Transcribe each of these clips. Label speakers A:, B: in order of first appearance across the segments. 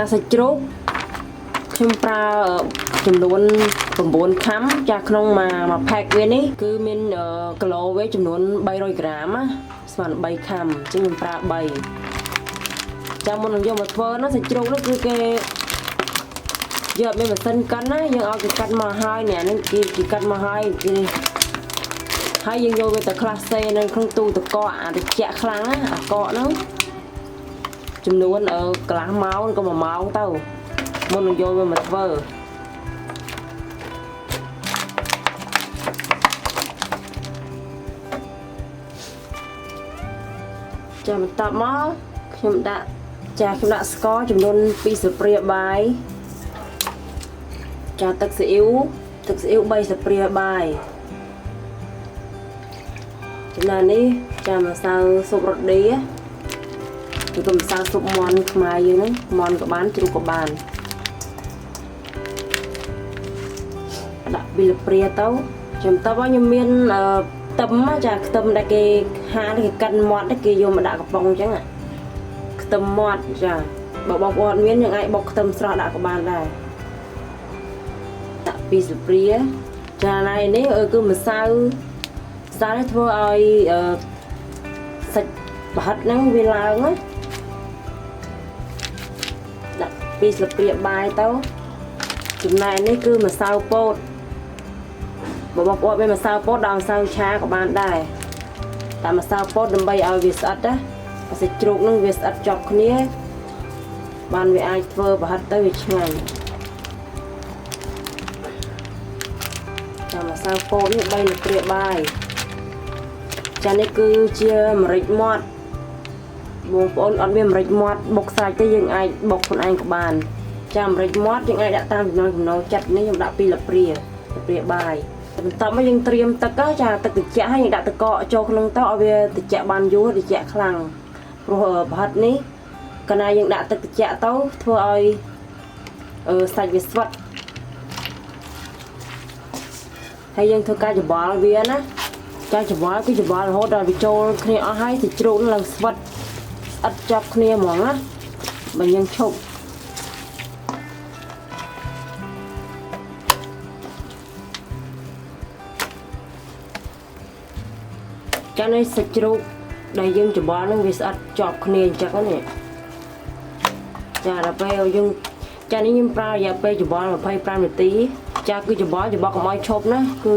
A: ចាសាច់ជ្រូកខ្ញុំប្រើចំនួន9ខាំចាក្នុងមួយផែកវានេះគឺមានគីឡូវាចំនួន300ក្រាមណាស្មើនឹង3ខាំអញ្ចឹងខ្ញុំប្រើ3ចាំមុននឹងយកមកធ្វើណាសាច់ជ្រូកនេះគឺគេយកមានម៉ាស៊ីនកិនណាយើងឲ្យគេកាត់មកហើយនេះនេះគេកាត់មកហើយគេហើយយើងយកវាទៅក្លាស់សេនៅក្នុងទូទឹកកកអាត្រជាក់ខ្លាំងណាអាកកហ្នឹងចំនួនកន្លះម៉ោងក៏1ម៉ោងទៅមុននឹងយកវាមកធ្វើចាំបន្ទាប់មកខ្ញុំដាក់ស្ករចំនួន2ស្លាបព្រាបាយចាទឹកស៊ីអ៊ីវ3ស្លាបព្រាបាយចំណែកនេះចាម្សៅស៊ុបរ៉ូឌីឬក៏ម្សៅស៊ុបមាន់ខ្មែរយើងហ្នឹងមាន់ក៏បានជ្រូកក៏បានដាក់ពីលព្រាទៅចាំតបខ្ញុំមានខ្ទឹមចាខ្ទឹមដែលគេហាលគេកិនមាត់គេយកមកដាក់កំប៉ុងអញ្ចឹងខ្ទឹមមាត់ចាបើបងប្អូនមានយើងអាចបុកខ្ទឹមស្រស់ដាក់ក៏បានដែរដាក់ពីស្លាបព្រាចាហើយនេះគឺម្សៅនេះធ្វើឲ្យសាច់ប្រហិតហ្នឹងវាឡើងណាដាក់2ស្លាបព្រាបាយទៅចំណែកនេះគឺម្សៅពោតបើបងប្អូនមានម្សៅពោតដល់ម្សៅឆាក៏បានដែរតែម្សៅពោតដើម្បីឲ្យវាស្អិតណាសាច់ជ្រូកហ្នឹងវាស្អិតជាប់គ្នាបានវាអាចធ្វើប្រហិតទៅវាឆ្ងាញ់តែម្សៅពោតនេះ3ស្លាបព្រាបាយចានេះគឺជាម្រេចម៉ត់បងប្អូនអត់មានម្រេចម៉ត់បុកសាច់ទេយើងអាចបុកខ្លួនឯងក៏បានចាម្រេចម៉ត់យើងអាចដាក់តាមចំណូលចិត្តនេះខ្ញុំដាក់2ស្លាបព្រាបាយបន្ទាប់មកយើងត្រៀមទឹកចាទឹកត្រជាក់ហើយយើងដាក់ទឹកកកចូលក្នុងទៅឲ្យវាត្រជាក់បានយូរត្រជាក់ខ្លាំងព្រោះប្រហិតនេះកាលណាយើងដាក់ទឹកត្រជាក់ទៅធ្វើឲ្យសាច់វាស្វិតហើយយើងធ្វើការច្របល់វាណាចាច្របល់គឺច្របល់រហូតដល់វាចូលគ្នាអស់ហើយសាច់ជ្រូកនឹងឡើងស្វិតស្អិតជាប់គ្នាហ្មងណាបើយើងឈប់ចានេះសាច់ជ្រូកដែលយើងច្របល់នឹងវាស្អិតជាប់គ្នាអញ្ចឹងនេះចាដល់ពេលយើងចានេះខ្ញុំប្រើរយៈពេលច្របល់25នាទីចាគឺច្របល់កុំឲ្យឈប់ណាគឺ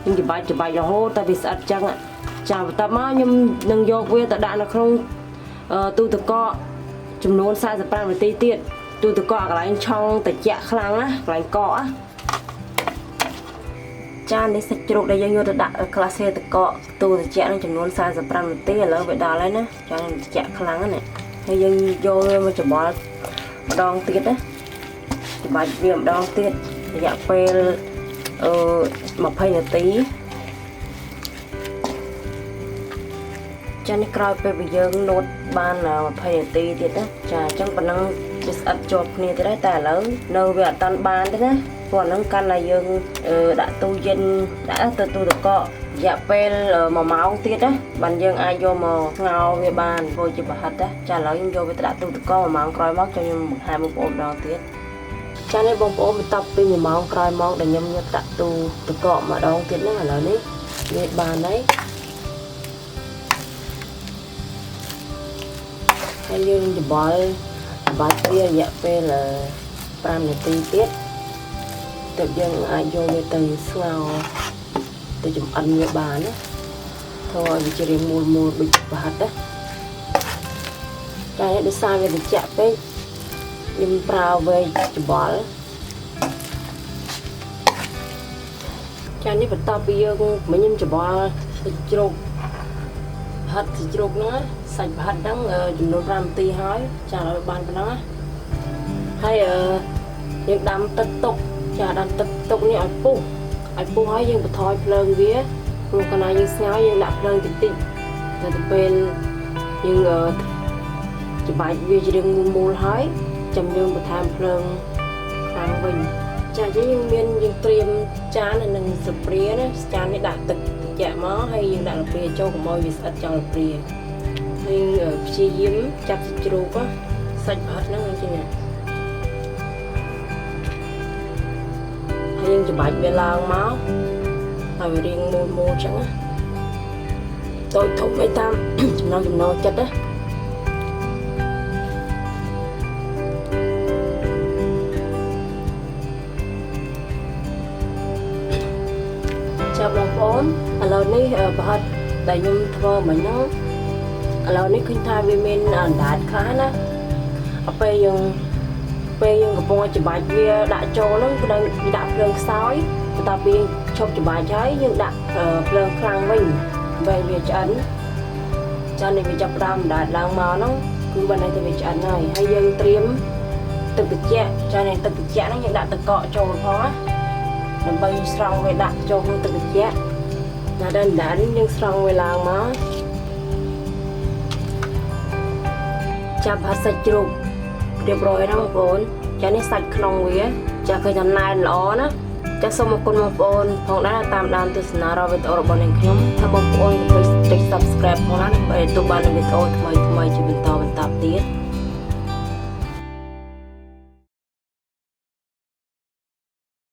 A: យើងច្បាយរហូតតែវាស្អិតចឹងចាបន្ទាប់មកខ្ញុំនឹងយកវាទៅដាក់នៅក្នុងទូទឹកកកចំនួន45នាទីទៀតទូទឹកកកកន្លែងឆុងត្រជាក់ខ្លាំងណាកន្លែងកកចានេះសាច់ជ្រូកដែលយើងយកទៅដាក់ក្លាសេទឹកកកទូត្រជាក់នឹងចំនួន45នាទីឥឡូវវាដល់ហើយណាចាត្រជាក់ខ្លាំងណាហើយយើងយកវាមកច្របល់ម្ដងទៀតណាច្បាយវាម្ដងទៀតរយៈពេល20នាទីចានេះក្រោយពេលយើងលោតបាន20នាទីទៀតណាចាអញ្ចឹងប៉ុណ្ណឹងវាស្អិតជាប់គ្នាទៀតហើយតែឥឡូវនៅវាអត់តាន់បានទេណាព្រោះអាហ្នឹងកាន់តែយើងដាក់ទូย็นដាក់ទៅទូទឹកកករយៈពេល1ម៉ោងទៀតណាបានយើងអាចយកមកស្ងោរវាបានធ្វើជាប្រហិតណាចាឥឡូវខ្ញុំយកវាទៅដាក់ទូទឹកកក1ម៉ោងក្រោយមកខ្ញុំបង្ហាញបងប្អូនម្ដងទៀតចានេះបងប្អូនបន្ទាប់ពី1ម៉ោងក្រោយមកដែលខ្ញុំយកដាក់ទូទឹកកកម្ដងទៀតហ្នឹងឥឡូវនេះវាបានហើយយើងច្របល់វារយៈពេល5នាទីទៀតទើបយើងអាចយកវាទៅស្ងោរទៅចម្អិនវាបានណាធ្វើឲ្យវាជារាងមូលដូចប្រហិតណាតែដោយសារវាត្រជាក់ពេកខ្ញុំប្រើវែកច្របល់ចានេះបន្ទាប់ពីយើងខ្ញុំច្របល់សាច់ជ្រូកប្រហិតសាច់ជ្រូកហ្នឹងសាច់ប្រហិតហ្នឹងចំនួន5នាទីហើយចាឲ្យបានប៉ុណ្ណឹងណាហើយយើងដាំទឹកទុកចាដាំទឹកទុកនេះឲ្យពុះហើយយើងបន្ថយភ្លើងវាព្រោះកាលណាយើងស្ងោរយើងដាក់ភ្លើងតិចទៅពេលយើងច្បាយវាជារាងមូលហើយចាំយើងបន្ថែមភ្លើងខ្លាំងវិញចាយើងត្រៀមចាននិងស្លាបព្រាណាចាននេះដាក់ទឹកត្រជាក់មកហើយយើងដាក់ស្លាបព្រាចូលកុំឲ្យវាស្អិតចោលស្លាបព្រាហើយព្យាយាមចាប់សាច់ជ្រូកសាច់ប្រហិតហ្នឹងចឹងណា จะบาดเวลาเมาเอาเรียงโมจังtôi thúc với tam chùm nó chất á chào bông bốn lâu ní bật tại nhung thơ mà nó lâu ní khinh thai vì mình đạt khá ná bây giờ cái bông chỉ bài kia đã cho nó đang đặt lên sói ta biên chọc chỉ bài trái nhưng đặt lên khăn mình về việc chấn cho nên việc chọc đam đạt lang màu nó cứ bên đây thì việc chấn này hay dân tiêm từ từ chẹ cho nên từ từ chẹ nó những đặt từ cọ cho nó làm bao nhiêu xong về đặt cho không từ từ chẹ là đơn giản nhưng xong về lang máu chạm hạt sạch chụp điệp rồi đó vốn cho nên sạch không vía cho cái chân này ló đó chắc xong một con phone phong đã tạm đàn từ sna ra với tôi bọn anh nhóm tham một phone subscribe phong đã để tụi bạn video thay chỉ bên tao bên tạp tiết